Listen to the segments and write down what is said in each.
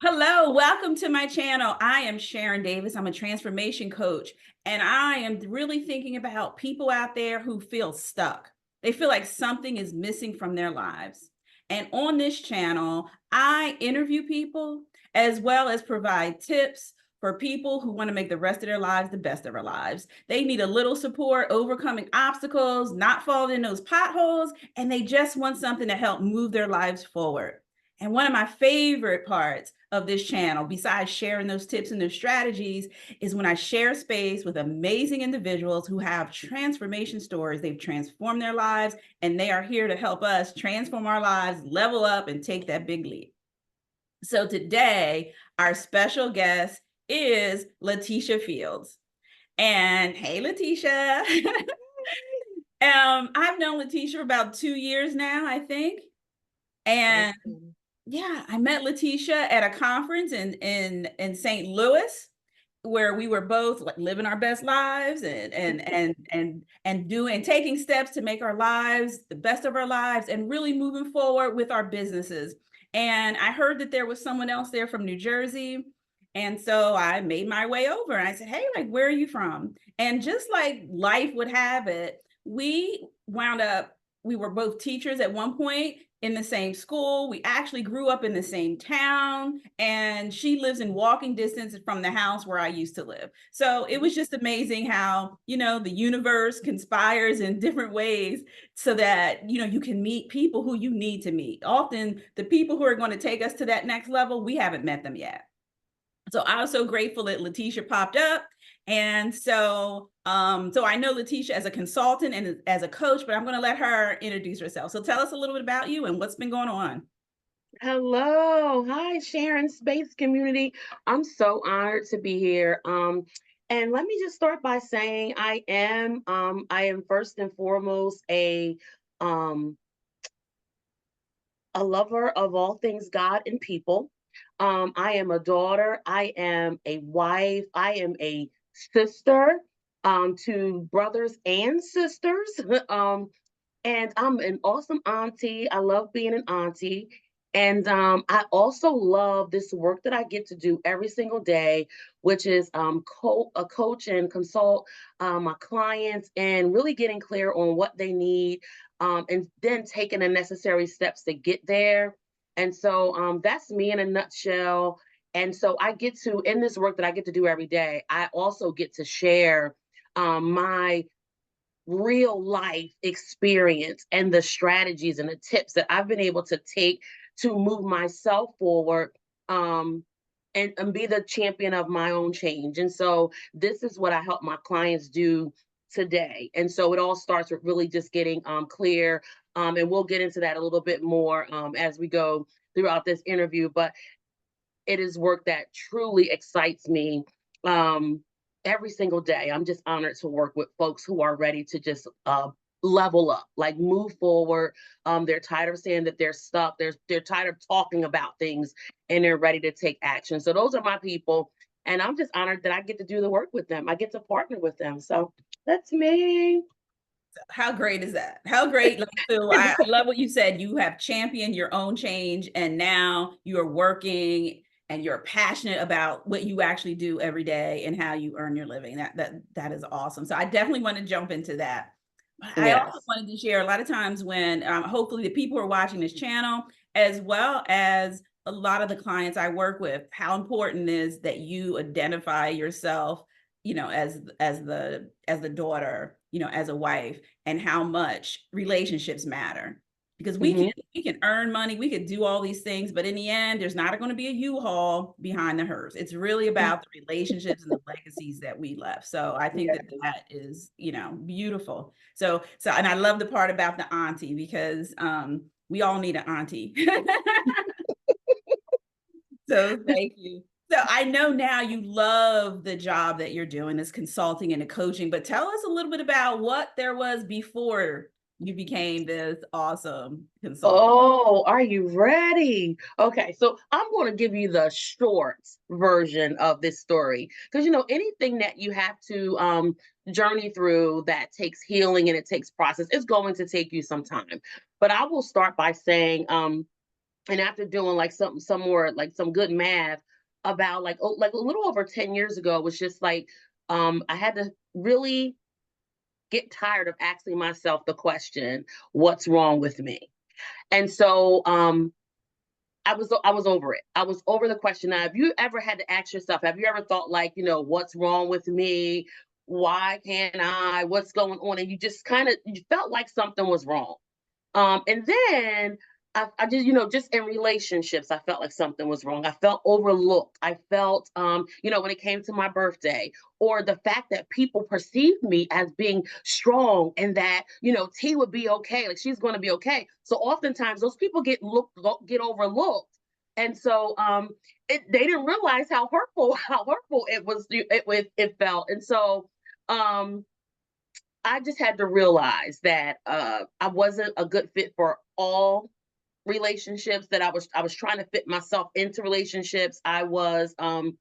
Hello, welcome to my channel. I am Sharon Davis. I'm a transformation coach, and I am really thinking about people out there who feel stuck. They feel like something is missing from their lives. And on this channel, I interview people as well as provide tips for people who want to make the rest of their lives the best of their lives. They need a little support overcoming obstacles, not falling in those potholes, and they just want something to help move their lives forward. And one of my favorite parts of this channel, besides sharing those tips and those strategies, is when I share space with amazing individuals who have transformation stories. They've transformed their lives, and they are here to help us transform our lives, level up, and take that big leap. So today, our special guest is Latissha Fields. And hey, Latissha. I've known Latissha for about 2 years now, I think. And Awesome. yeah, I met Latissha at a conference in St. Louis where we were both like living our best lives and doing taking steps to make our lives the best of our lives and really moving forward with our businesses. And I heard that there was someone else there from New Jersey. And so I made my way over and I said, "Hey, like, where are you from?" And just like life would have it, we were both teachers at one point in the same school. We actually grew up in the same town, and she lives in walking distance from the house where I used to live. So it was just amazing how, the universe conspires in different ways so that, you can meet people who you need to meet. Often the people who are going to take us to that next level, we haven't met them yet. So I was so grateful that Latissha popped up. And so I know Latissha as a consultant and as a coach, but I'm going to let her introduce herself. So tell us a little bit about you and what's been going on. Hello. Hi, Sharon Space Community. I'm so honored to be here. And let me just start by saying I am first and foremost um a lover of all things God and people. I am a daughter, I am a wife, I am a sister to brothers and sisters. And I'm an awesome auntie. I love being an auntie. And I also love this work that I get to do every single day, which is a coach and consult my clients and really getting clear on what they need, and then taking the necessary steps to get there. And so that's me in a nutshell. And so in this work that I get to do every day, I also get to share my real life experience and the strategies and the tips that I've been able to take to move myself forward, um, and be the champion of my own change. And so this is what I help my clients do today. And so it all starts with really just getting clear. And we'll get into that a little bit more as we go throughout this interview. But it is work that truly excites me every single day. I'm just honored to work with folks who are ready to just level up, like move forward. They're tired of saying that they're stuck. They're tired of talking about things, and they're ready to take action. So those are my people, and I'm just honored that I get to do the work with them. I get to partner with them. So that's me. How great is that? How great. Like, so I love what you said. You have championed your own change, and now you are working and you're passionate about what you actually do every day and how you earn your living. That is awesome. So I definitely want to jump into that. But I also Yes. wanted to share a lot of times when hopefully the people who are watching this channel, as well as a lot of the clients I work with, how important it is that you identify yourself, as the daughter, as a wife, and how much relationships matter. Because we can Hmm. we can earn money, we could do all these things, but in the end, there's not going to be a U-Haul behind the hearse. It's really about the relationships and the legacies that we left. So I think that Yeah. that is, beautiful. So and I love the part about the auntie because we all need an auntie. So thank you. So I know now you love the job that you're doing, this consulting and the coaching, but tell us a little bit about what there was before you became this awesome consultant. Oh, are you ready? Okay, so I'm going to give you the short version of this story because anything that you have to journey through that takes healing and it takes process, it's going to take you some time. But I will start by saying And after doing like some more like some good math about like like a little over 10 years ago, it was just like I had to really get tired of asking myself the question, what's wrong with me? And so I was over it. I was over the question. Now, have you ever had to ask yourself, have you ever thought like, what's wrong with me? Why can't I? What's going on? And you just kind of you felt like something was wrong. And then I just, just in relationships, I felt like something was wrong. I felt overlooked. I felt, when it came to my birthday, or the fact that people perceived me as being strong and that, T would be okay, like she's going to be okay. So oftentimes those people get overlooked. And so they didn't realize how hurtful, it felt. And so, um, I just had to realize that I wasn't a good fit for all relationships. That I was trying to fit myself into relationships. I realized that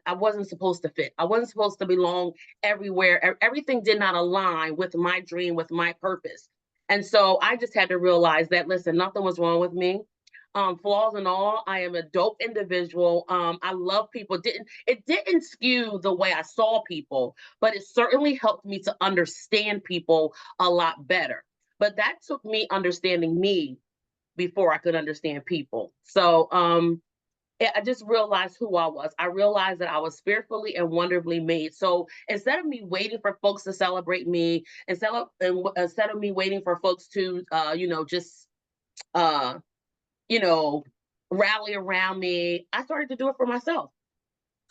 I wasn't supposed to fit. I wasn't supposed to belong everywhere. Everything did not align with my dream, with my purpose. And so I just had to realize that, listen, nothing was wrong with me. Flaws and all, I am a dope individual. I love people. It didn't skew the way I saw people, but it certainly helped me to understand people a lot better. But that took me understanding me before I could understand people. So I just realized who I was. I realized that I was fearfully and wonderfully made. So instead of me waiting for folks to celebrate me, instead of me waiting for folks to, just, uh, you know, rally around me, I started to do it for myself.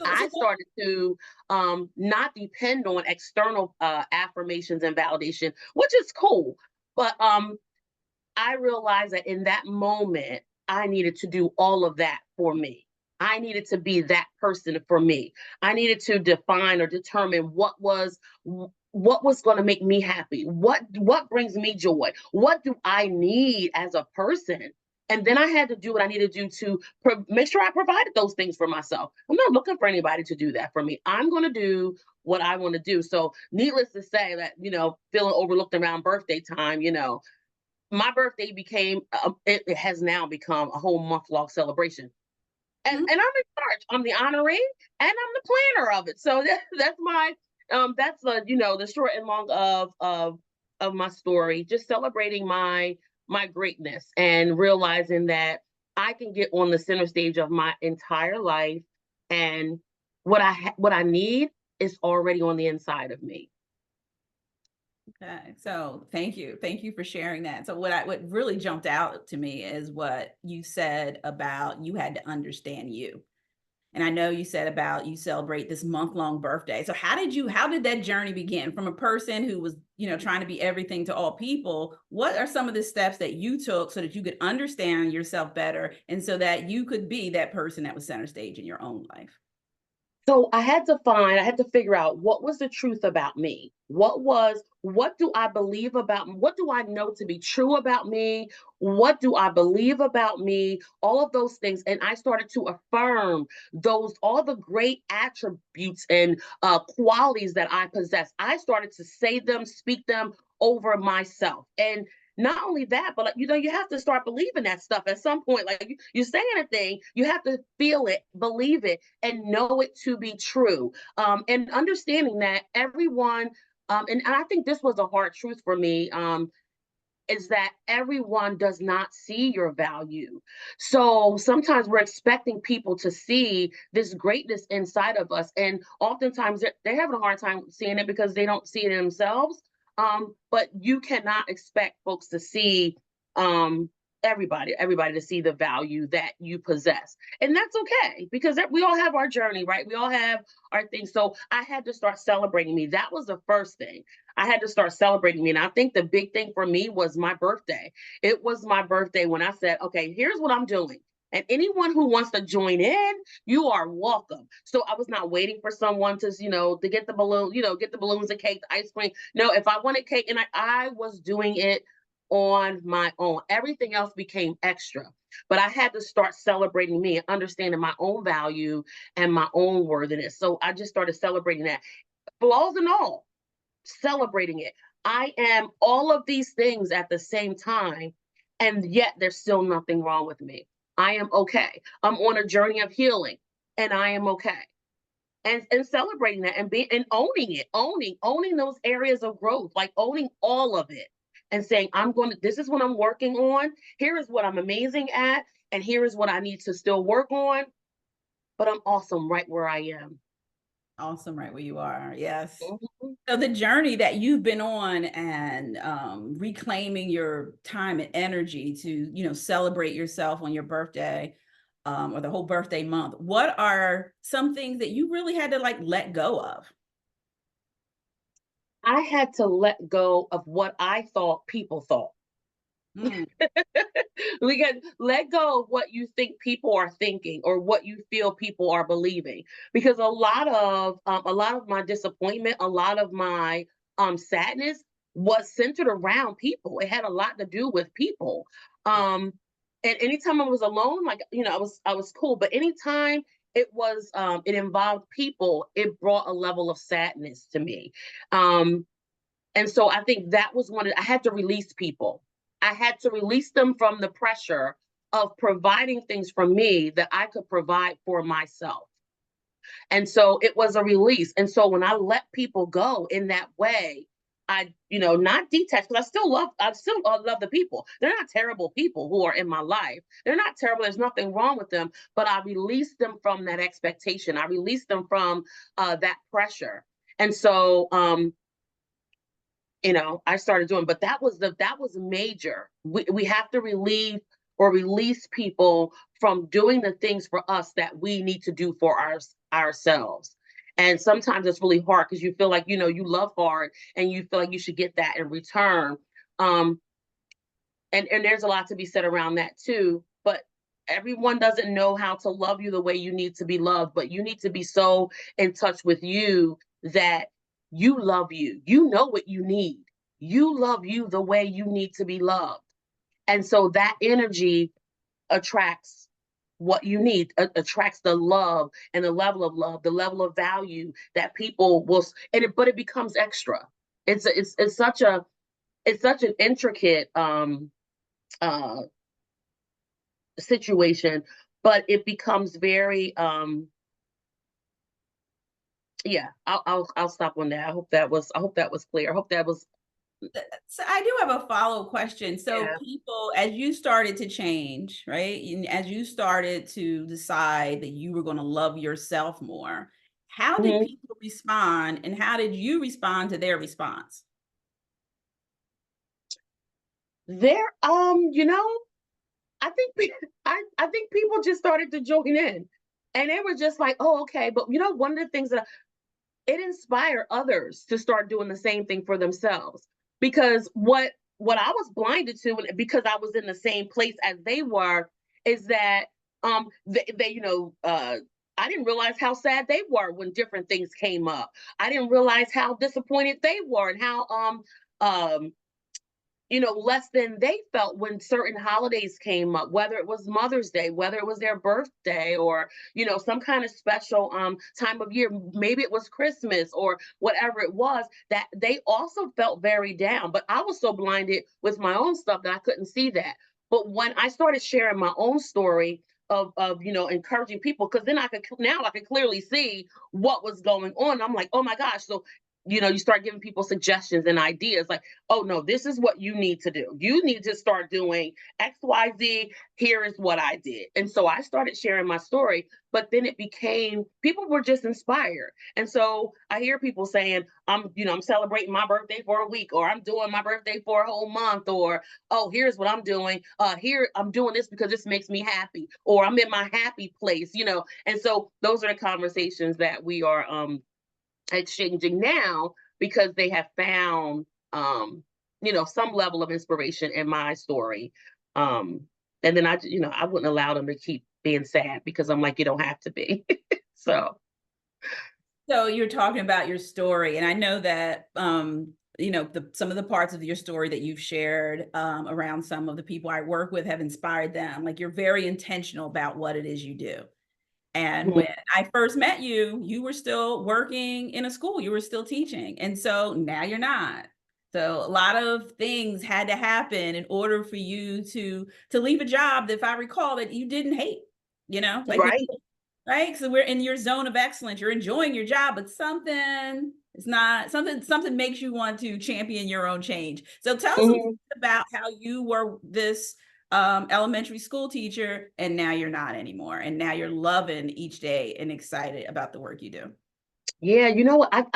So I started to not depend on external affirmations and validation, which is cool. But I realized that in that moment, I needed to do all of that for me. I needed to be that person for me. I needed to define or determine what was going to make me happy. What brings me joy? What do I need as a person? And then I had to do what I needed to do to make sure I provided those things for myself. I'm not looking for anybody to do that for me. I'm going to do what I want to do. So, needless to say that, feeling overlooked around birthday time, my birthday it has now become a whole month long celebration. And I'm in charge. I'm the honoree and I'm the planner of it. So that's that's the short and long of my story. Just celebrating my greatness and realizing that I can get on the center stage of my entire life, and what I need is already on the inside of me. okay, so thank you for sharing that. So what really jumped out to me is what you said about you had to understand you. And I know you said about you celebrate this month-long birthday. So how did that journey begin from a person who was, trying to be everything to all people? What are some of the steps that you took so that you could understand yourself better and so that you could be that person that was center stage in your own life? So I had to figure out what was the truth about me. What do I believe about, what do I know to be true about me? What do I believe about me? All of those things. And I started to affirm all the great attributes and qualities that I possess. I started to say them, speak them over myself. And not only that, but like, you have to start believing that stuff at some point. Like you're saying a thing, you have to feel it, believe it, and know it to be true. And understanding that everyone, and I think this was a hard truth for me, is that everyone does not see your value. So sometimes we're expecting people to see this greatness inside of us. And oftentimes they're having a hard time seeing it because they don't see it themselves. But you cannot expect folks to see um, everybody to see the value that you possess. And that's okay because we all have our journey, right? We all have our things. So I had to start celebrating me. That was the first thing. I had to start celebrating me. And I think the big thing for me was my birthday. It was my birthday when I said, okay, here's what I'm doing. And anyone who wants to join in, you are welcome. So I was not waiting for someone to get the balloon, get the balloons, the cake, the ice cream. No, if I wanted cake, and I was doing it on my own. Everything else became extra. But I had to start celebrating me and understanding my own value and my own worthiness. So I just started celebrating that, flaws and all, celebrating it. I am all of these things at the same time. And yet there's still nothing wrong with me. I am okay. I'm on a journey of healing and I am okay. And celebrating that and being and owning it, owning those areas of growth, like owning all of it and saying, I'm going to, this is what I'm working on. Here is what I'm amazing at. And here is what I need to still work on. But I'm awesome right where I am. Awesome, right where you are. Yes. Mhm. So the journey that you've been on and reclaiming your time and energy to, celebrate yourself on your birthday, or the whole birthday month, what are some things that you really had to like let go of? I had to let go of what I thought people thought. Mm, We got let go of what you think people are thinking or what you feel people are believing, because a lot of my disappointment, a lot of my sadness was centered around people. It had a lot to do with people. um and anytime I was alone, like, I was cool, but anytime it involved people, it brought a level of sadness to me. um and so I think that was I had to release people. I had to release them from the pressure of providing things for me that I could provide for myself. And so it was a release. And so when I let people go in that way, not detached, because I still love the people. They're not terrible people who are in my life. They're not terrible. There's nothing wrong with them, but I released them from that expectation. I released them from that pressure. And so, I started doing, but that was major. We have to relieve or release people from doing the things for us that we need to do for ourselves. And sometimes it's really hard because you feel like, you love hard and you feel like you should get that in return. Um, and there's a lot to be said around that too. But everyone doesn't know how to love you the way you need to be loved, but you need to be so in touch with you that you love you. You know what you need. You love you the way you need to be loved. And so that energy attracts what you need, attracts the love and the love, the level of value that people will, but it becomes extra. It's such an intricate uh situation, but it becomes very yeah. I'll stop on that. I hope that was clear. I hope that was. So I do have a follow question. So Yeah. people, as you started to change, right? And as you started to decide that you were going to love yourself more, how did Mhm. people respond and how did you respond to their response? There, I think I think people just started to join in, and they were just like, "Oh, okay." But one of the things that it inspired others to start doing the same thing for themselves, because what I was blinded to, and because I was in the same place as they were, is that they I didn't realize how sad they were when different things came up. I didn't realize how disappointed they were and how um less than they felt when certain holidays came up, whether it was Mother's Day, whether it was their birthday, or, some kind of special time of year. Maybe it was Christmas or whatever it was, that they also felt very down. But I was so blinded with my own stuff that I couldn't see that. But when I started sharing my own story of encouraging people, because then I could clearly see what was going on. I'm like, oh my gosh. So you start giving people suggestions and ideas, like, oh no, this is what you need to do. You need to start doing XYZ. Here is what I did. And so I started sharing my story, but then it became, people were just inspired. And so I hear people saying, I'm celebrating my birthday for a week, or I'm doing my birthday for a whole month, or, oh, here's what I'm doing. Here, I'm doing this because this makes me happy, or I'm in my happy place. And so those are the conversations that we are exchanging now, because they have found some level of inspiration in my story. um and then I wouldn't allow them to keep being sad, because I'm like, you don't have to be. So So you're talking about your story, and I know that some of the parts of your story that you've shared around some of the people I work with have inspired them. Like, you're very intentional about what it is you do. And when mhm. I first met you, you were still working in a school, you were still teaching. And so now you're not. So a lot of things had to happen in order for you to leave a job that, if I recall, that you didn't hate, like when, Right. right? So we're in your zone of excellence. You're enjoying your job, but something is not something makes you want to champion your own change. So tell us Mhm. about how you were this elementary school teacher and now you're not anymore. And now you're loving each day and excited about the work you do. Yeah, you know what?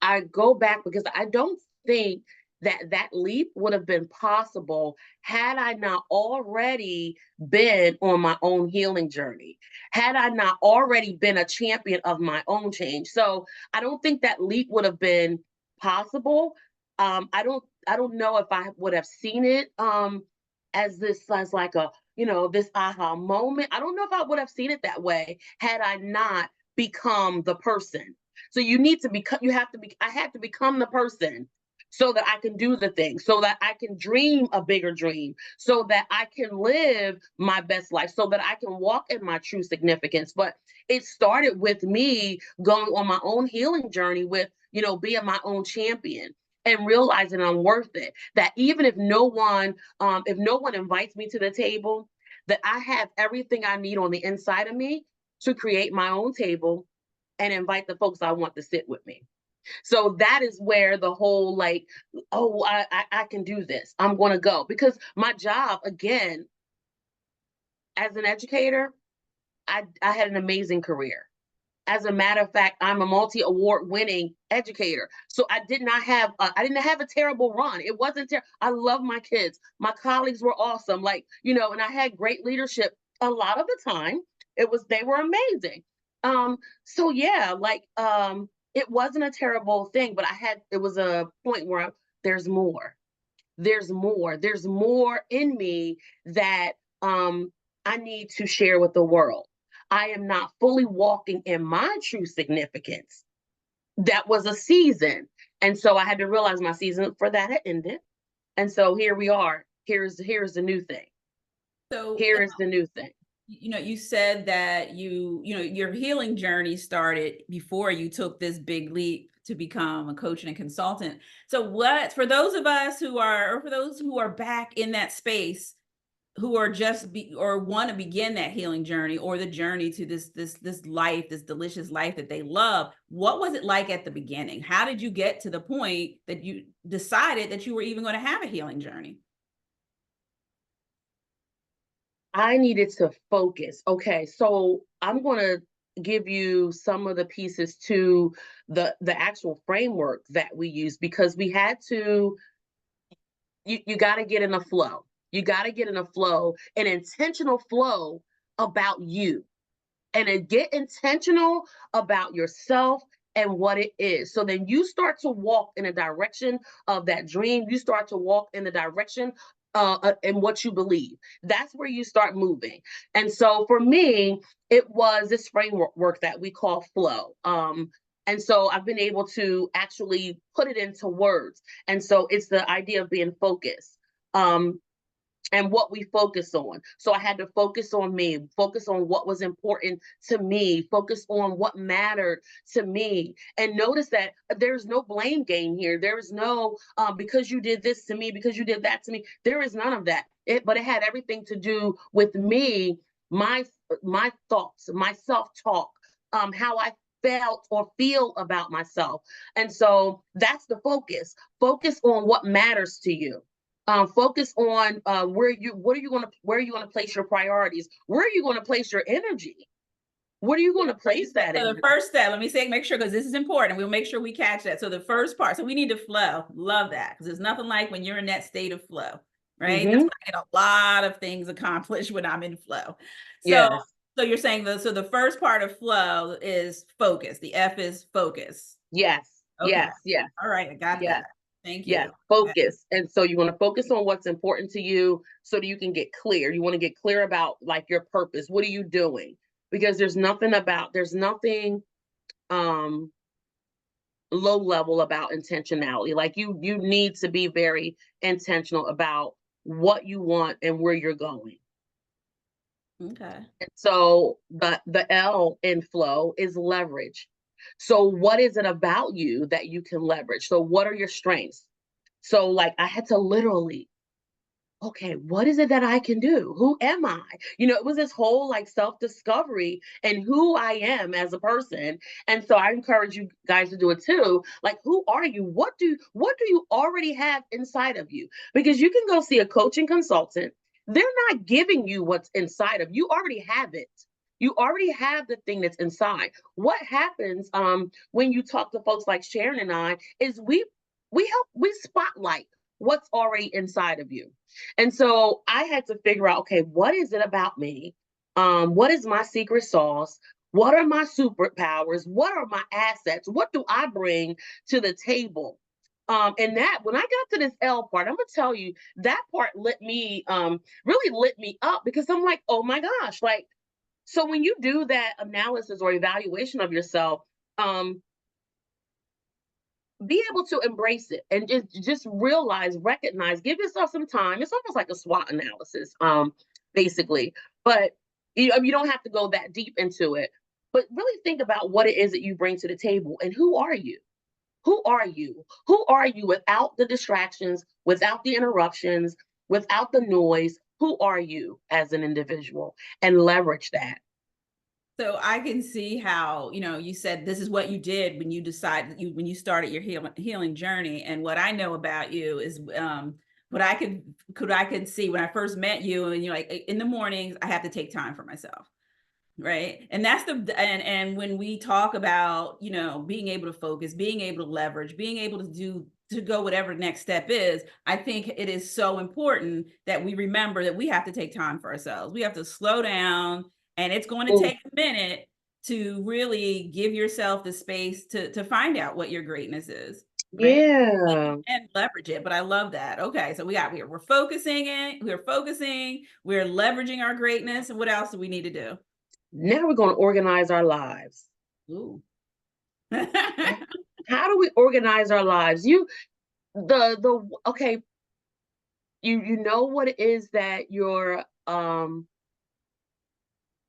I go back because I don't think that leap would have been possible had I not already been on my own healing journey. Had I not already been a champion of my own change. So I don't think that leap would have been possible. I don't know if I would have seen it as like a, this aha moment. I don't know if I would have seen it that way had I not become the person. So you need to become, I had to become the person so that I can do the thing, so that I can dream a bigger dream, so that I can live my best life, so that I can walk in my true significance. But it started with me going on my own healing journey with, being my own champion and realizing I'm worth it. That even if no one invites me to the table, that I have everything I need on the inside of me to create my own table and invite the folks I want to sit with me. So that is where the whole like, oh, I can do this. I'm going to go because my job again as an educator, I had an amazing career. As a matter of fact, I'm a multi-award winning educator. So I didn't have a terrible run. It wasn't terrible. I love my kids. My colleagues were awesome. Like, and I had great leadership a lot of the time. They were amazing. So yeah, like, it wasn't a terrible thing, but it was a point where there's more. There's more in me that, I need to share with the world. I am not fully walking in my true significance. That was a season. And so I had to realize my season for that had ended. And so here we are. Here's the new thing. So Here is the new thing. you said that your healing journey started before you took this big leap to become a coach and a consultant. So what, for those of us or for those who are back in that space, who are or want to begin that healing journey or the journey to this life, this delicious life that they love, what was it like at the beginning? How did you get to the point that you decided that you were even going to have a healing journey? I needed to focus. Okay, so I'm going to give you some of the pieces to the actual framework that we use because we had to you got to get in a flow. You got to get in a flow, an intentional flow about you, and then get intentional about yourself and what it is. So then you start to walk in a direction of that dream. You start to walk in the direction in what you believe. That's where you start moving. And so for me, it was this framework that we call flow. And so I've been able to actually put it into words. And so it's the idea of being focused. And what we focus on. So I had to focus on me, focus on what was important to me, focus on what mattered to me. And notice that there's no blame game here. There is no, because you did this to me, because you did that to me. There is none of that. But it had everything to do with me, my my thoughts, my self-talk, how I felt or feel about myself. And so that's the focus. Focus on what matters to you. Focus on where are you going to place your priorities? Where are you going to place your energy? Where are you going to place that So the energy? first step, let me say, make sure, because this is important. We'll make sure we catch that. So the first part, so we need to flow. Love that. Because there's nothing like when you're in that state of flow, right? That's Mm-hmm. when I get a lot of things accomplished when I'm in flow. So, Yes, so you're saying the first part of flow is focus. The F is focus. yes, Okay. yes, yes, All right. I got yes, that. Thank yes. you. Okay. Focus. And so you want to focus on what's important to you so that you can get clear. You want to get clear about like your purpose. What are you doing? Because there's nothing um low level about intentionality. Like you need to be very intentional about what you want and where you're going. Okay. And so the L in flow is leverage. So what is it about you that you can leverage? So what are your strengths? So like I had to literally, okay, what is it that I can do? Who am I? It was this whole like self-discovery and who I am as a person. And so I encourage you guys to do it too. Like, who are you? What do you already have inside of you? Because you can go see a coaching consultant. They're not giving you what's inside of you. You already have it. You already have the thing that's inside. What happens when you talk to folks like Sharon and I is we spotlight what's already inside of you. And so I had to figure out, okay, what is it about me? What is my secret sauce? What are my superpowers? What are my assets? What do I bring to the table? And that when I got to this L part, I'm gonna tell you that part really lit me up because I'm like, oh my gosh, like so when you do that analysis or evaluation of yourself, um, be able to embrace it and just realize, recognize, give yourself some time. It's almost like a SWOT analysis, basically. But you don't have to go that deep into it. But really think about what it is that you bring to the table and who are you? Who are you? Who are you without the distractions, without the interruptions, without the noise? Who are you as an individual? And leverage that. So I can see how, you said this is what you did when you decided when you started your healing journey. And what I know about you is what I could see when I first met you, and you're like, in the mornings, I have to take time for myself. Right. And that's and when we talk about, being able to focus, being able to leverage, being able to go whatever the next step is, I think it is so important that we remember that we have to take time for ourselves. We have to slow down, and it's going to Oh, take a minute to really give yourself the space to find out what your greatness is. Right. yeah. And leverage it. But I love that. Okay. So we're focusing, we're leveraging our greatness. And what else do we need to do? Now we're going to organize our lives. Ooh. How do we organize our lives? The okay, you know what it is that you're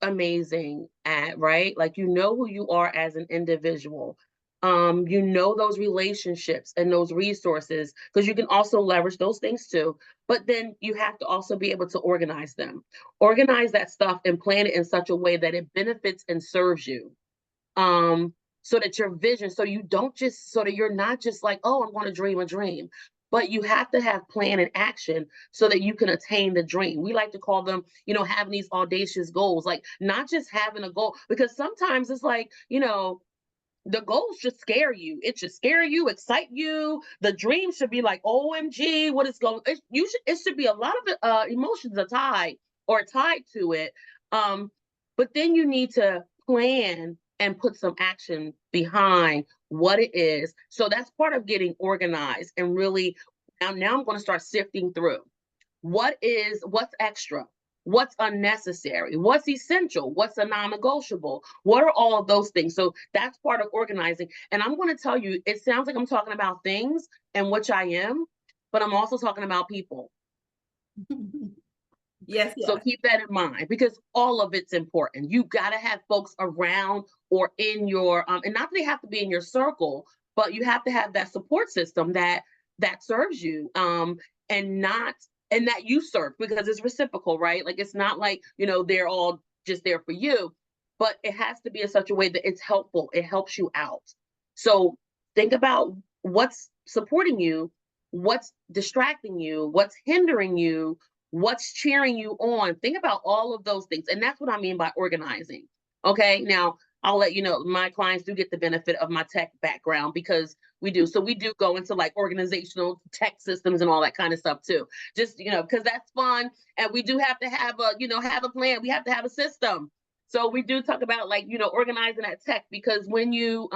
amazing at, right? Like you know who you are as an individual. You know those relationships and those resources because you can also leverage those things too. But then you have to also be able to organize them. Organize that stuff and plan it in such a way that it benefits and serves you. So that your vision, so you don't just, so that you're not just like, oh, I'm going to dream a dream, but you have to have plan and action so that you can attain the dream. We like to call them, having these audacious goals, like not just having a goal, because sometimes it's like, the goals should scare you. It should scare you, excite you. The dream should be like, OMG, what is going? It should be a lot of emotions are tied to it. Um, but then you need to plan and put some action behind what it is. So that's part of getting organized and really. Now I'm going to start sifting through what's extra, what's unnecessary, what's essential, what's a non-negotiable, what are all of those things. So that's part of organizing. And I'm going to tell you, it sounds like I'm talking about things, and which I am, but I'm also talking about people. Yes, So yes. keep that in mind because all of it's important. You got to have folks around or in your and not that they have to be in your circle, but you have to have that support system that serves you and not and that you serve because it's reciprocal, right? Like it's not like, they're all just there for you, but it has to be in such a way that it's helpful. It helps you out. So think about what's supporting you, what's distracting you, what's hindering you, what's cheering you on. Think about all of those things. And that's what I mean by organizing. Okay. Now, I'll let you know my clients do get the benefit of my tech background because we do. So we do go into like organizational tech systems and all that kind of stuff too. Just, because that's fun. And we do have to have a plan. We have to have a system. So we do talk about like, organizing that tech because when you,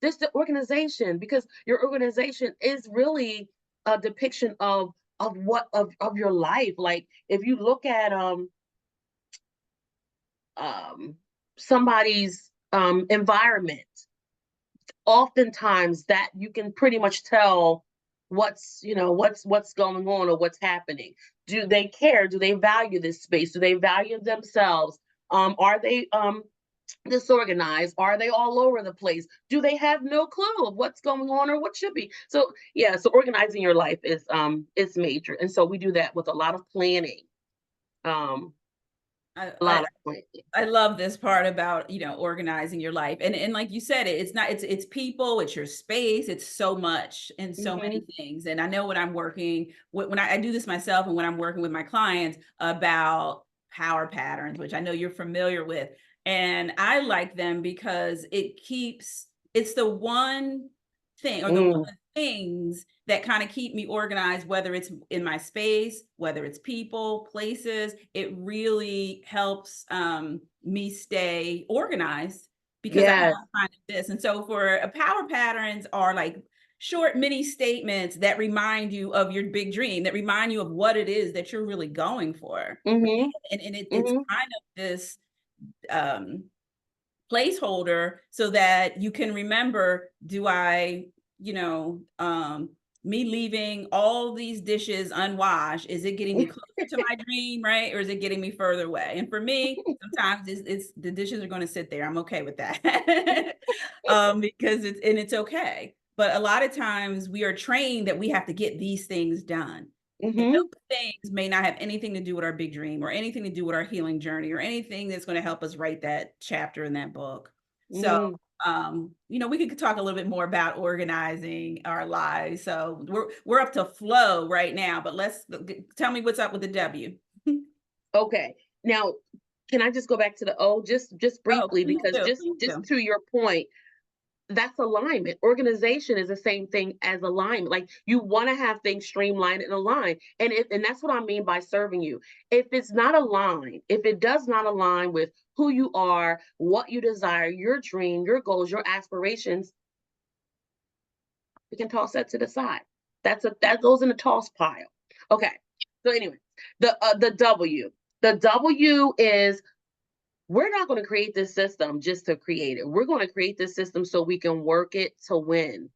just the organization, because your organization is really a depiction of your life. Like if you look at um somebody's environment, oftentimes that you can pretty much tell what's going on or what's happening. Do they care? Do they value this space? Do they value themselves? Are they disorganized? Are they all over the place? Do they have no clue of what's going on or what should be? So yeah, so organizing your life is major. And so we do that with a lot of planning. Um, I, a I lot of planning. I love this part about, organizing your life. And like you said, it's not, it's people, it's your space, it's so much and so Mm-hmm. many things. And I know when I'm working, when I do this myself and when I'm working with my clients about power patterns, which I know you're familiar with. And I like them because it's the one thing or the one Mm, of the things that kind of keep me organized, whether it's in my space, whether it's people, places. It really helps me stay organized because I have yes. kind of this. And so for power patterns are like short mini statements that remind you of your big dream, that remind you of what it is that you're really going for. Mm-hmm. It's Mm-hmm. kind of this um placeholder so that you can remember, do I, you know, me leaving all these dishes unwashed, is it getting me closer to my dream, right? Or is it getting me further away? And for me, sometimes it's the dishes are going to sit there. I'm okay with that. Because it's okay. But a lot of times we are trained that we have to get these things done. And Mm-hmm. those things may not have anything to do with our big dream or anything to do with our healing journey or anything that's going to help us write that chapter in that book. So, Mm-hmm. we could talk a little bit more about organizing our lives. So we're up to flow right now, but tell me what's up with the W. Okay. Now, can I just go back to the O just Oh, briefly, please because do, just please just do. to your point, that's alignment. Organization is the same thing as alignment. Like, you want to have things streamlined and aligned. And that's what I mean by serving you. If it's not aligned, if it does not align with who you are, what you desire, your dream, your goals, your aspirations, we can toss that to the side. That goes in the toss pile. Okay. So anyway, the W. The W is, we're not going to create this system just to create it. We're going to create this system so we can work it to win.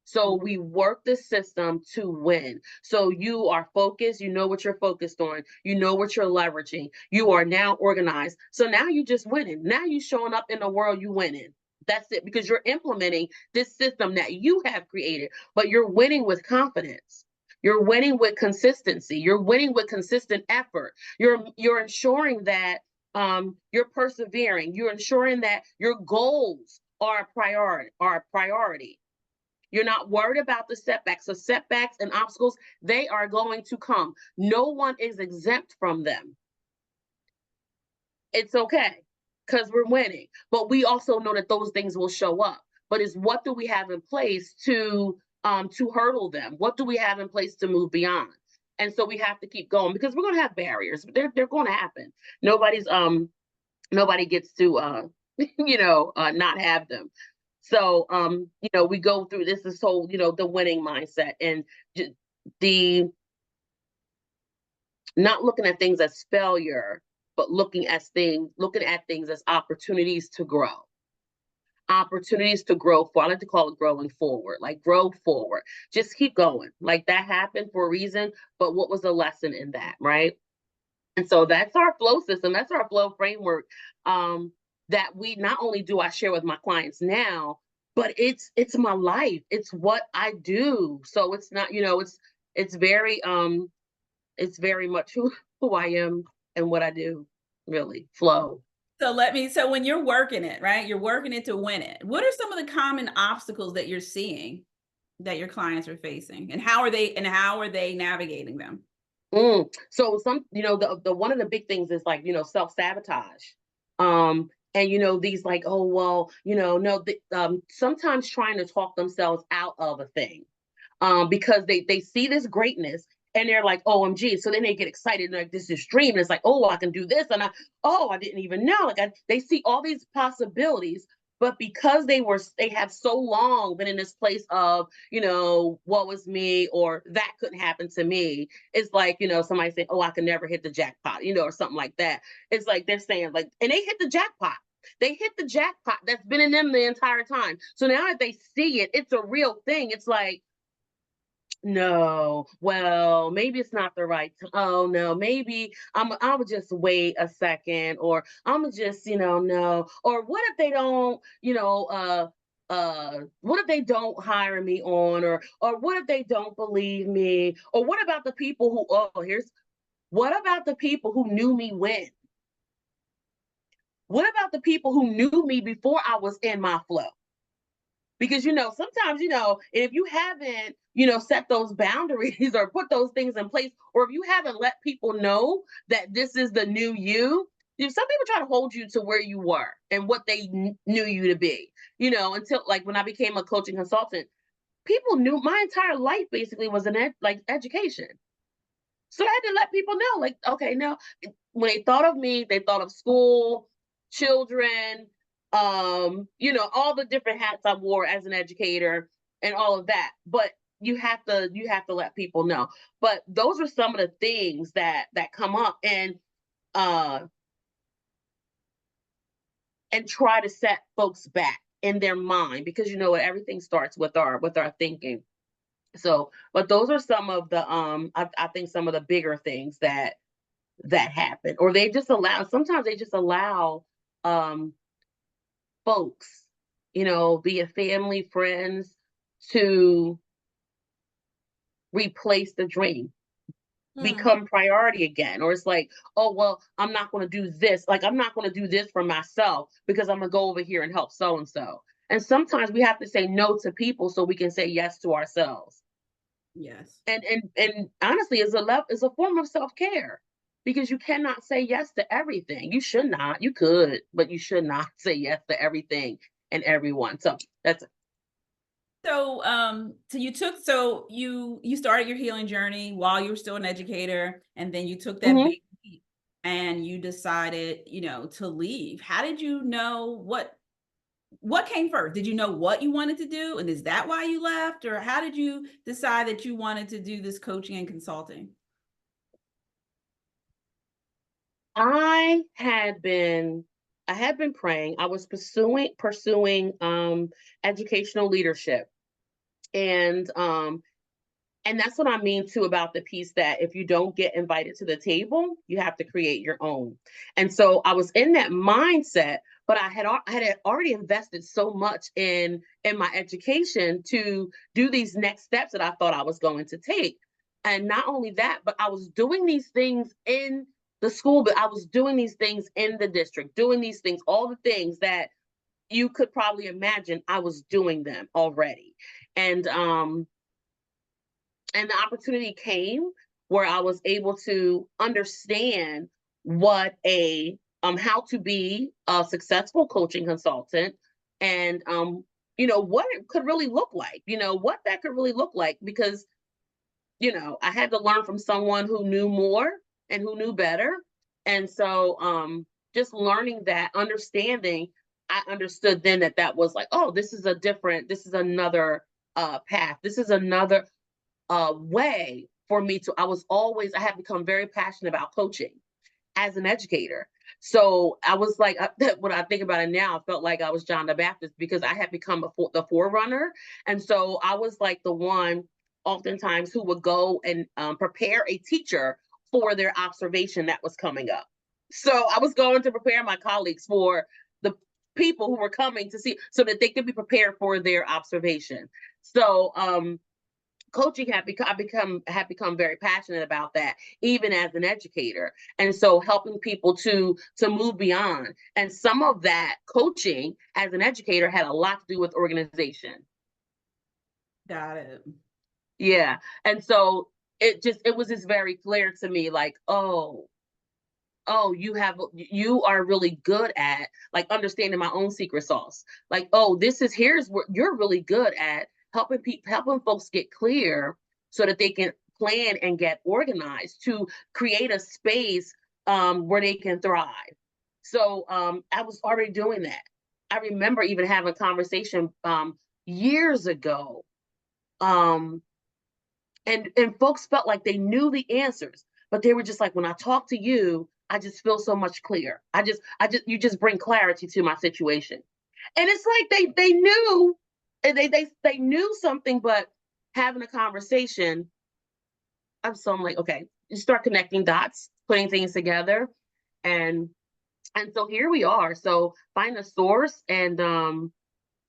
So we work the system to win. So you are focused, you know what you're focused on, you know what you're leveraging. You are now organized. So now you just winning. Now you showing up in the world, you winning. That's it, because you're implementing this system that you have created, but you're winning with confidence. You're winning with consistency. You're winning with consistent effort. You're ensuring that you're persevering. You're ensuring that your goals are a priority. You're not worried about the setbacks. So setbacks and obstacles, they are going to come. No one is exempt from them. It's okay, because we're winning. But we also know that those things will show up. But it's, what do we have in place to hurdle them? What do we have in place to move beyond? And so we have to keep going, because we're going to have barriers. They're going to happen. Nobody gets to not have them. So we go through this whole, the winning mindset, and the not looking at things as failure, but looking at things as opportunities to grow. Opportunities to grow for. I like to call it growing forward. Like, grow forward. Just keep going. Like, that happened for a reason, but what was the lesson in that, right? And so that's our flow system. That's our flow framework. That we not only do I share with my clients now, but it's my life. It's what I do. So it's not, it's very it's very much who I am and what I do. Really, flow. So when you're working it, right? You're working it to win it. What are some of the common obstacles that you're seeing that your clients are facing, and how are they navigating them? So some, the one of the big things is, like, self-sabotage. And these, like, oh well, no, sometimes trying to talk themselves out of a thing, because they see this greatness, and they're like, OMG. So then they get excited, like, this is dream. And it's like, oh, I can do this. And I didn't even know. Like, they see all these possibilities, but because they have so long been in this place of, what was me, or that couldn't happen to me. It's like, somebody saying, oh, I can never hit the jackpot, or something like that. It's like they're saying, like, and they hit the jackpot. They hit the jackpot that's been in them the entire time. So now that they see it, it's a real thing. It's like, No, well, maybe it's not the right time. Oh no, maybe I would just wait a second, or I'm just, no. Or what if they don't, what if they don't hire me on, or what if they don't believe me? Or what about the people who, what about the people who knew me when? What about the people who knew me before I was in my flow? Because sometimes if you haven't set those boundaries or put those things in place, or if you haven't let people know that this is the new some people try to hold you to where you were and what they knew you to be, until, like, when I became a coaching consultant, people knew my entire life basically was education. So I had to let people know, like, okay, no, when they thought of me, they thought of school, children, all the different hats I wore as an educator and all of that. But you have to let people know. But those are some of the things that come up, uh and try to set folks back in their mind, because everything starts with our thinking. So, but those are some of the I think some of the bigger things that happen, or sometimes they just allow um folks, be it family, friends, to replace the dream, Hmm. become priority again. Or it's like, oh well, I'm not going to do this, like I'm not going to do this for myself because I'm going to go over here and help so and so. And sometimes we have to say no to people so we can say yes to ourselves. Yes. And honestly, is a form of self-care, because you cannot say yes to everything. You should not. You could, but you should not say yes to everything and everyone. So that's it. So you started your healing journey while you were still an educator, and then you took that Mhm. big leap and you decided, to leave. How did you know what came first? Did you know what you wanted to do, and is that why you left, or how did you decide that you wanted to do this coaching and consulting? I had been I had been praying. I was pursuing educational leadership. And that's what I mean too about the piece that if you don't get invited to the table, you have to create your own. And so I was in that mindset, but I had already invested so much in my education to do these next steps that I thought I was going to take. And not only that, but I was doing these things in the school, but I was doing these things in the district, doing these things, all the things that you could probably imagine, I was doing them already. And um and the opportunity came where I was able to understand what a how to be a successful coaching consultant, and what it could really look like, what that could really look like, because I had to learn from someone who knew more and who knew better. And so just learning that, understanding, I understood then that was like, oh, this is another path, this is another way for me to. I have become very passionate about coaching as an educator. So I was like, when I think about it now, I felt like I was John the Baptist, because I had become the forerunner. And so I was like the one oftentimes who would go and prepare a teacher for their observation that was coming up. So I was going to prepare my colleagues for the people who were coming to see, so that they could be prepared for their observation. So coaching had become very passionate about that, even as an educator. And so helping people to move beyond, and some of that coaching as an educator had a lot to do with organization. Got it. Yeah. And so it was just very clear to me, like, oh, you are really good at, like, understanding my own secret sauce. Like, oh, here's what you're really good at, helping folks get clear so that they can plan and get organized to create a space where they can thrive. So I was already doing that. I remember even having a conversation years ago, um, and folks felt like they knew the answers, but they were just like, when I talk to you, I just feel so much clear. You just bring clarity to my situation. And it's like they knew, and they knew something, but having a conversation, I'm like, okay, you start connecting dots, putting things together, and so here we are. So find a source and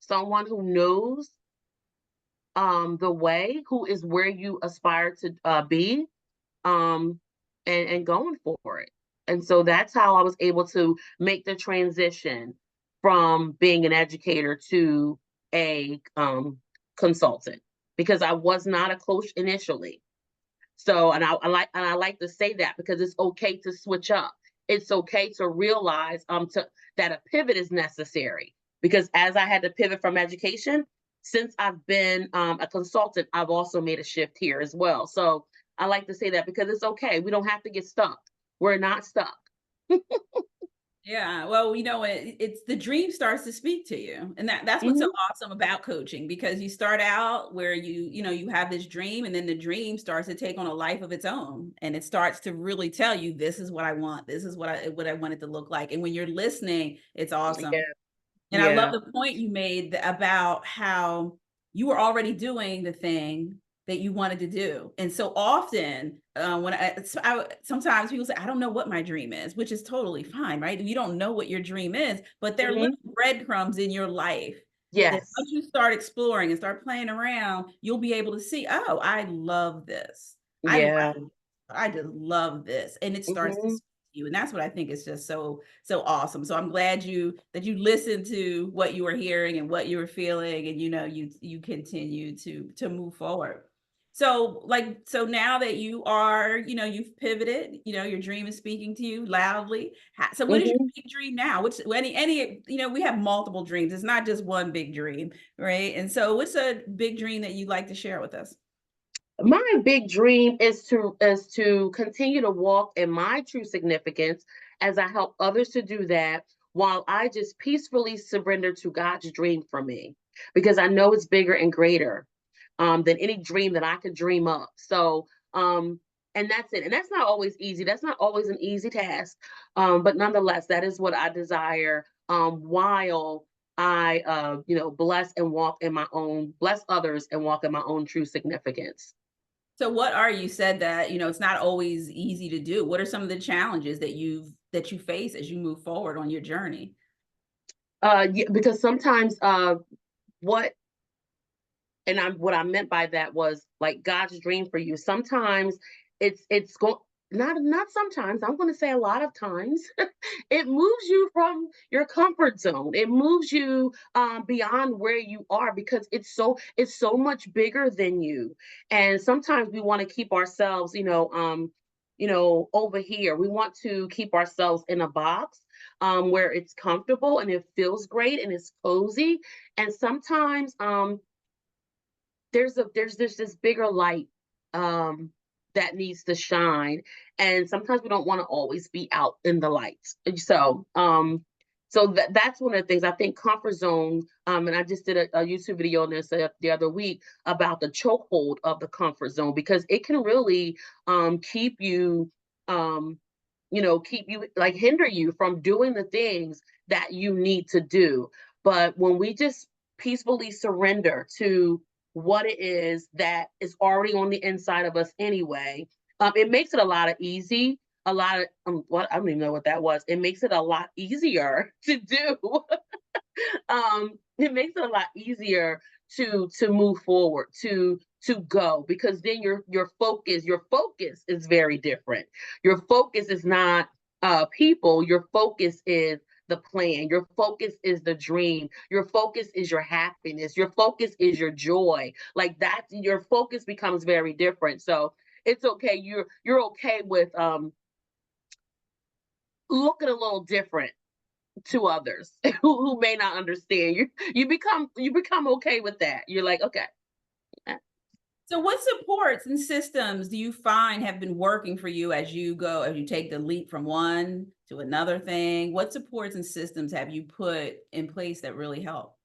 someone who knows the way, who is where you aspire to be, um, and going for it. And so that's how I was able to make the transition from being an educator to a consultant, because I was not a coach initially. So, and I like to say that because it's okay to switch up. It's okay to realize that a pivot is necessary, because as I had to pivot from education, since I've been a consultant, I've also made a shift here as well. So I like to say that because it's okay. We don't have to get stuck. We're not stuck. Yeah, well, it's the dream starts to speak to you, and that's what's so Hmm. awesome about coaching, because you start out where you have this dream, and then the dream starts to take on a life of its own, and it starts to really tell you, this is what I want, this is what I want it to look like, and when you're listening, it's awesome. Yeah, And I love yeah. the point you made about how you were already doing the thing that you wanted to do. And so often, when sometimes people say, I don't know what my dream is, which is totally fine, right? You don't know what your dream is, but they're little Hmm. breadcrumbs in your life that once Yes. you start exploring and start playing around, you'll be able to see, oh, I love this. Yeah. I just love this. And it starts to Hmm. speak to you. And that's what I think is just so awesome. So I'm glad that you listened to what you were hearing and what you were feeling, and you continue to move forward. So now that you've pivoted, your dream is speaking to you loudly. So what is your Hmm. big dream now? Which we have multiple dreams. It's not just one big dream, right? And so what's a big dream that you'd like to share with us? My big dream is to continue to walk in my true significance as I help others to do that, while I just peacefully surrender to God's dream for me, because I know it's bigger and greater than any dream that I could dream up. So and that's it. And that's not always easy. That's not always an easy task. But nonetheless, that is what I desire, while I bless others and walk in my own true significance. So you said that, it's not always easy to do. What are some of the challenges that you face as you move forward on your journey? Yeah, because sometimes what what I meant by that was like God's dream for you. Sometimes it's going not sometimes, I'm going to say a lot of times, it moves you from your comfort zone. It moves you beyond where you are, because it's so much bigger than you. And sometimes we want to keep ourselves, over here. We want to keep ourselves in a box where it's comfortable and it feels great and it's cozy. And sometimes there's this bigger light um that needs to shine, and sometimes we don't want to always be out in the light. And so that's one of the things I think. Comfort zone, and I just did a YouTube video on this the other week about the chokehold of the comfort zone, because it can really keep you um keep you, like, hinder you from doing the things that you need to do. But when we just peacefully surrender to what it is that is already on the inside of us anyway, it makes it a lot of easy. A lot of what I don't even know what that was. It makes it a lot easier to do. It makes it a lot easier to move forward, to go, because then your focus is very different. Your focus is not people. Your focus is the plan. Your focus is the dream. Your focus is your happiness. Your focus is your joy. Like that, your focus becomes very different. So it's okay. You're okay with looking a little different to others who may not understand. You become okay with that. You're like, okay. eh, So what supports and systems do you find have been working for you as you take the leap from one to another thing? What supports and systems have you put in place that really help?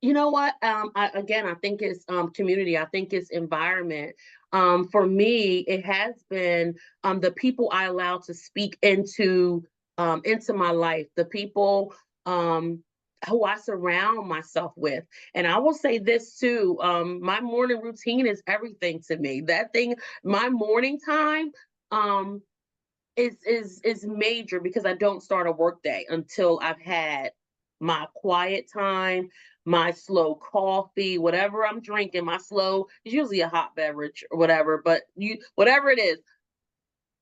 You know what? I think it's community. I think it's environment. For me, it has been the people I allow to speak into my life. The people, um, who I surround myself with. And I will say this too, my morning routine is everything to me. That thing, my morning time, um, is major because I don't start a work day until I've had my quiet time, my slow coffee, whatever I'm drinking, my slow, it's usually a hot beverage or whatever, but whatever it is,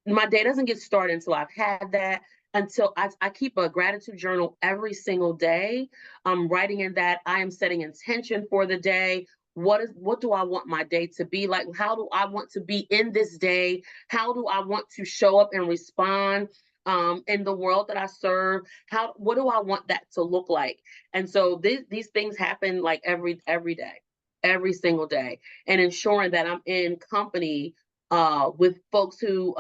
my day doesn't get started until I've had that. Until I keep a gratitude journal every single day. I'm writing in that I am setting intention for the day. What do I want my day to be like? How do I want to be in this day? How do I want to show up and respond in the world that I serve? What do I want that to look like? And so these things happen like every day, every single day, and ensuring that I'm in company with folks who,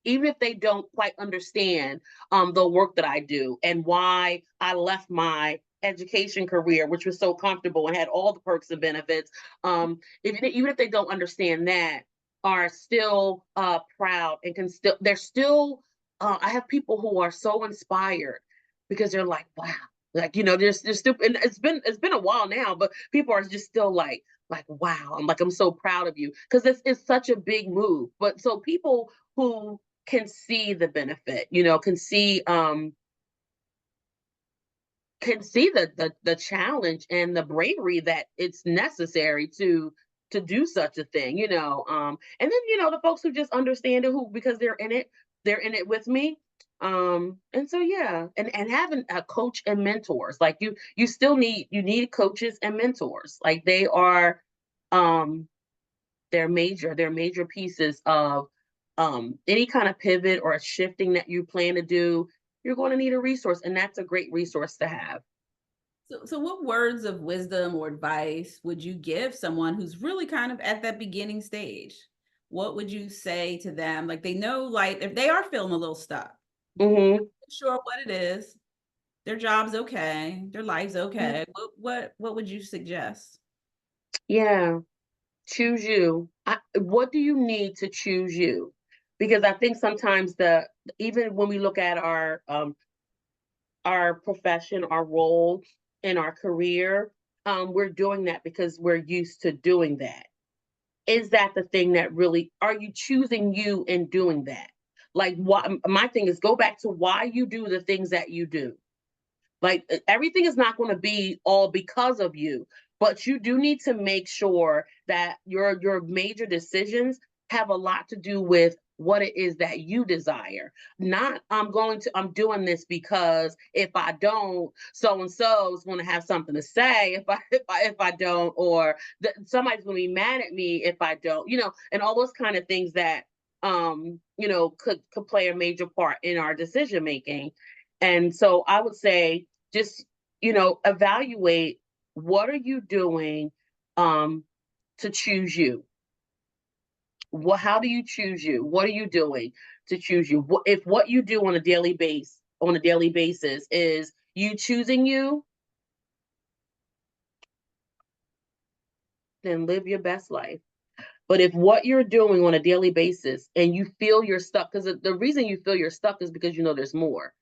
even if they don't quite understand the work that I do and why I left my education career, which was so comfortable and had all the perks and benefits, even if they don't understand that, are still proud and can still, they're still, I have people who are so inspired because they're like, wow, like, there's still, and it's been a while now, but people are just still like, wow, I'm so proud of you because this is such a big move. But so people who can see the benefit, can see the challenge and the bravery that it's necessary to do such a thing, and then the folks who just understand it, who, because they're in it with me. And so yeah, and having a coach and mentors, like you still need coaches and mentors, like um they're major pieces of any kind of pivot or a shifting that you plan to do. You're going to need a resource, and that's a great resource to have. So what words of wisdom or advice would you give someone who's really kind of at that beginning stage? What would you say to them? Like they know, like if they are feeling a little stuck, Hmm. sure what it is, their job's okay, their life's okay. What would you suggest? Yeah, choose you. What do you need to choose you? Because I think sometimes even when we look at our profession, our role in our career, we're doing that because we're used to doing that. Is that the thing that really, are you choosing you in doing that? Like, what my thing is, go back to why you do the things that you do. Like, everything is not going to be all because of you, but you do need to make sure that your major decisions have a lot to do with what it is that you desire. Not, I'm doing this because if I don't, so and so is going to have something to say if I don't, or somebody's going to be mad at me if I don't, and all those kind of things that could play a major part in our decision making. And so I would say, just evaluate, what are you doing um to choose you. How do you choose you? What are you doing to choose you? If what you do on a daily basis is you choosing you, then live your best life. But if what you're doing on a daily basis and you feel you're stuck, because the reason you feel you're stuck is because there's more.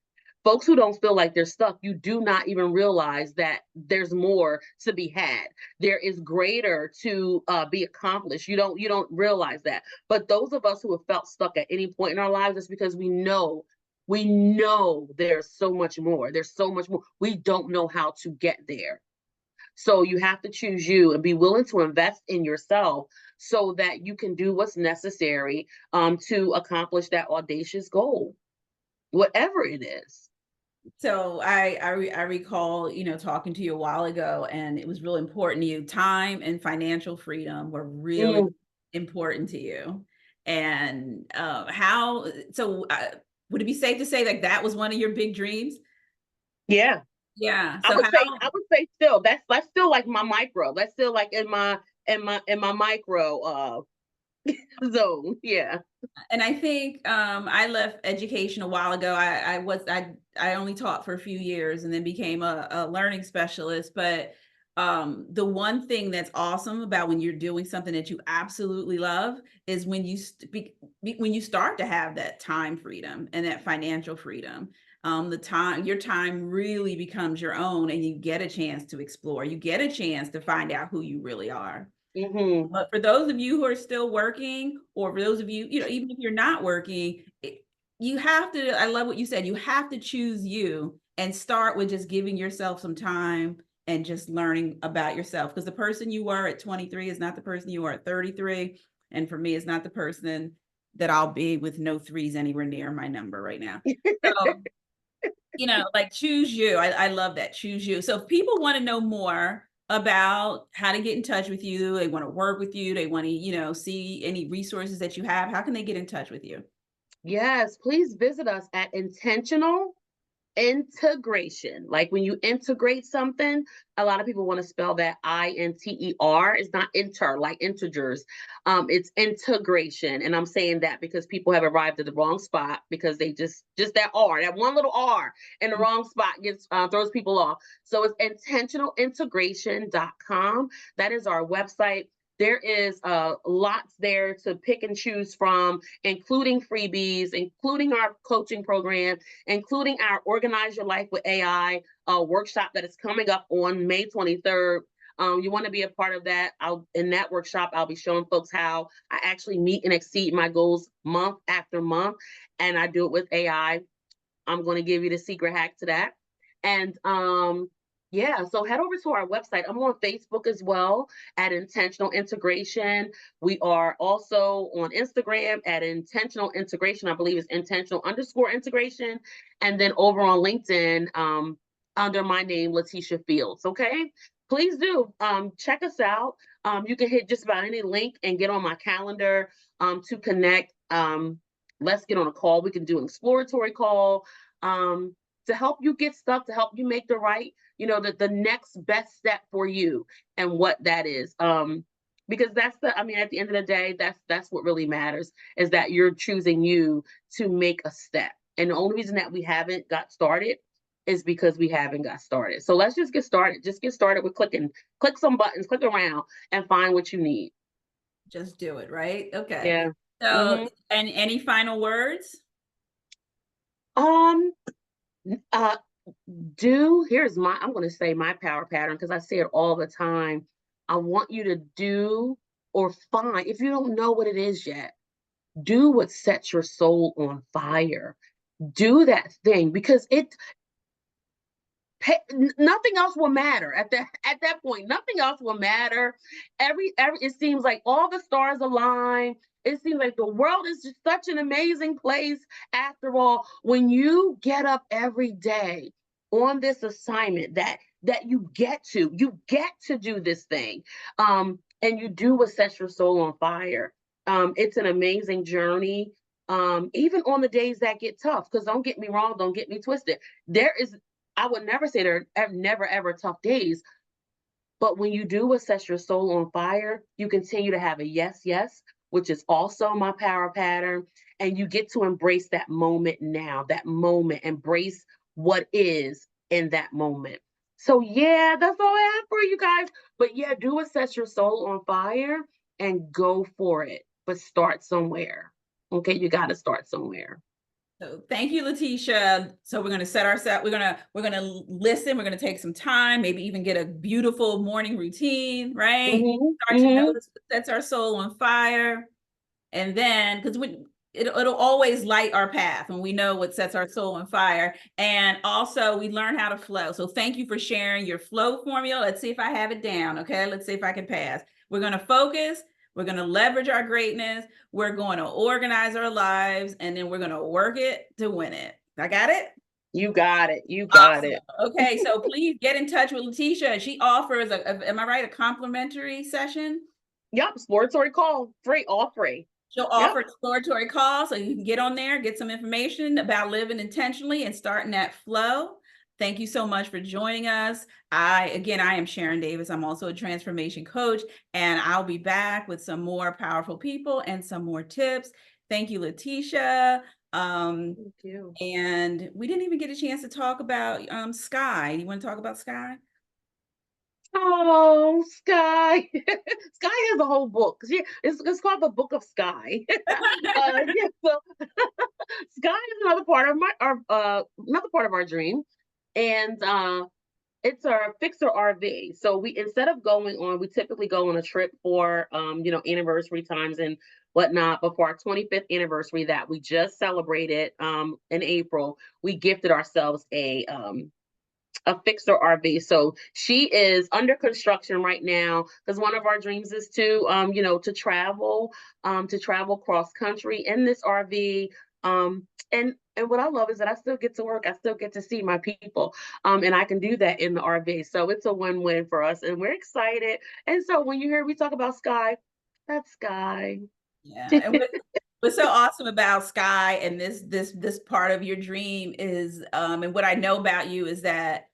Folks who don't feel like they're stuck, you do not even realize that there's more to be had. There is greater to be accomplished. You don't realize that. But those of us who have felt stuck at any point in our lives, it's because we know there's so much more. There's so much more. We don't know how to get there. So you have to choose you and be willing to invest in yourself so that you can do what's necessary to accomplish that audacious goal, whatever it is. So I recall, talking to you a while ago, and it was really important to you. Time and financial freedom were really Mm, important to you. And how? So would it be safe to say like that was one of your big dreams? yeah. Yeah. I So would how? say I would say still that's still like my micro. That's still like in my micro zone. Yeah. And I think I left education a while ago. I only taught for a few years and then became a learning specialist. But the one thing that's awesome about when you're doing something that you absolutely love is when you when you start to have that time freedom and that financial freedom. your time really becomes your own, and you get a chance to explore. You get a chance to find out who you really are. Mm-hmm. But for those of you who are still working, or for those of you, even if you're not working, you have to, I love what you said, you have to choose you and start with just giving yourself some time and just learning about yourself. Because the person you were at 23 is not the person you are at 33. And for me, it's not the person that I'll be with no threes anywhere near my number right now. So, like choose you. I love that. Choose you. So if people want to know more about how to get in touch with you, they want to work with you, they want to, see any resources that you have, how can they get in touch with you? Yes, please visit us at Intentional Integration. Like when you integrate something, a lot of people want to spell that INTER. It's not inter, like integers. It's integration. And I'm saying that because people have arrived at the wrong spot because they just that R, that one little R in the wrong spot gets throws people off. So it's intentionalintegration.com. That is our website. There is lots there to pick and choose from, including freebies, including our coaching program, including our Organize Your Life with AI workshop that is coming up on May 23rd. You want to be a part of that. In that workshop, I'll be showing folks how I actually meet and exceed my goals month after month, and I do it with AI. I'm going to give you the secret hack to that. And yeah, so head over to our website. I'm on Facebook as well at Intentional Integration. We are also on Instagram at Intentional Integration. I believe it's intentional_integration. And then over on LinkedIn under my name, Latissha Fields. Okay. Please do check us out. You can hit just about any link and get on my calendar to connect. Let's get on a call. We can do an exploratory call to help you get stuck, to help you make the right, the next best step for you and what that is. Because at the end of the day, that's what really matters, is that you're choosing you to make a step. And the only reason that we haven't got started is because we haven't got started. So let's just get started. Just get started with click some buttons, click around and find what you need. Just do it, right? Okay. Yeah. So, Mm-hmm. and any final words? Um, I'm going to say my power pattern because I say it all the time. I want you to do or find, if you don't know what it is yet, do what sets your soul on fire. Do that thing because nothing else will matter at that point. Nothing else will matter. It seems like all the stars align. It seems like the world is just such an amazing place after all. When you get up every day on this assignment that you get to do this thing, and you do what sets your soul on fire. It's an amazing journey. Even on the days that get tough, because don't get me wrong, don't get me twisted. I would never say there are never ever tough days, but when you do what sets your soul on fire, you continue to have a yes, yes, which is also my power pattern. And you get to embrace that moment now, that moment, embrace what is in that moment. So yeah, that's all I have for you guys. But yeah, do what sets your soul on fire and go for it. But start somewhere. Okay, you got to start somewhere. So thank you, Latissha. So we're going to set ourselves, we're going to listen, we're going to take some time, maybe even get a beautiful morning routine, right? Mm-hmm, Start to mm-hmm. notice what sets our soul on fire. And then, because it'll always light our path when we know what sets our soul on fire. And also we learn how to flow. So thank you for sharing your flow formula. Let's see if I have it down. Okay. Let's see if I can pass. We're going to focus. We're going to leverage our greatness. We're going to organize our lives, and then we're going to work it to win it. I got it? You got it. You got Awesome. it. Okay. So please get in touch with Latissha. She offers am I right? A complimentary session? Yep, exploratory call, free, all free. She'll Yep. offer exploratory calls so you can get on there, get some information about living intentionally and starting that flow. Thank you so much for joining us. I am Sharon Davis. I'm also a transformation coach, and I'll be back with some more powerful people and some more tips. Thank you, Latissha. Thank you. And we didn't even get a chance to talk about Sky. You want to talk about Sky? Oh, Sky. Sky has a whole book. It's called the Book of Sky. Yeah, so Sky is another part of another part of our dream. And it's our fixer RV. So we instead of going on, we typically go on a trip for anniversary times and whatnot. But for our 25th anniversary that we just celebrated in April, we gifted ourselves a fixer RV. So she is under construction right now because one of our dreams is to travel cross country in this RV. And what I love is that I still get to work. I still get to see my people. And I can do that in the RV. So it's a win-win for us, and we're excited. And so when you hear me talk about Sky, that's Sky. Yeah. And what's so awesome about Sky and this part of your dream is, and what I know about you is that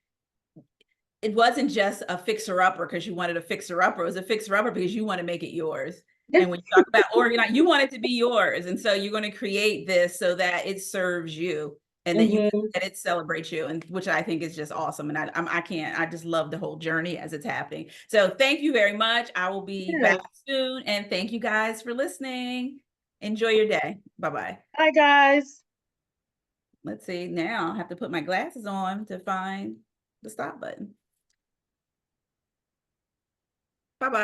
it wasn't just a fixer upper because you wanted a fixer upper. It was a fixer upper because you want to make it yours. And when you talk about organize, you want it to be yours. And so you're going to create this so that it serves you and that Mhm. that it celebrates you, and which I think is just awesome. And I just love the whole journey as it's happening. So thank you very much. I will be back Yes. soon. And thank you guys for listening. Enjoy your day. Bye-bye. Hi, guys. Let's see. Now I have to put my glasses on to find the stop button. Bye-bye.